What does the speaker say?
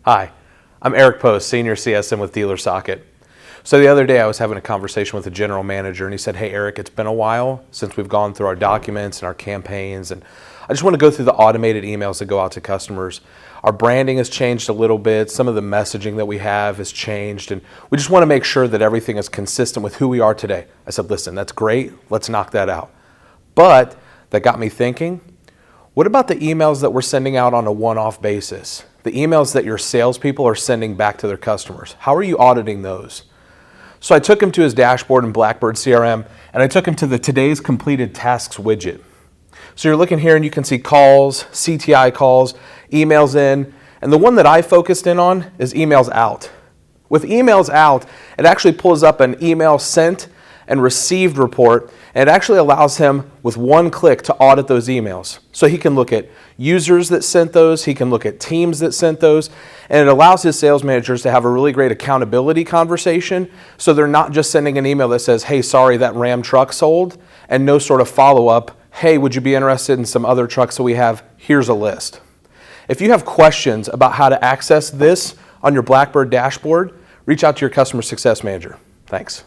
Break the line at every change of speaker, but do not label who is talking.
Hi, I'm Eric Post, Senior CSM with Dealersocket. So the other day I was having a conversation with a general manager and he said, hey Eric, it's been a while since we've gone through our documents and our campaigns, and I just want to go through the automated emails that go out to customers. Our branding has changed a little bit, some of the messaging that we have has changed, and we just want to make sure that everything is consistent with who we are today. I said, listen, that's great, let's knock that out. But that got me thinking, what about the emails that we're sending out on a one-off basis? The emails that your salespeople are sending back to their customers. How are you auditing those? So I took him to his dashboard in Blackbird CRM, and I took him to the Today's Completed Tasks widget. So you're looking here and you can see calls, CTI calls, emails in, and the one that I focused in on is emails out. With emails out, it actually pulls up an email sent and received report, and it actually allows him with one click to audit those emails. So he can look at users that sent those, he can look at teams that sent those, and it allows his sales managers to have a really great accountability conversation, so they're not just sending an email that says, hey, sorry, that Ram truck sold, and no sort of follow-up, hey, would you be interested in some other trucks that we have? Here's a list. If you have questions about how to access this on your Blackbird dashboard, reach out to your customer success manager. Thanks.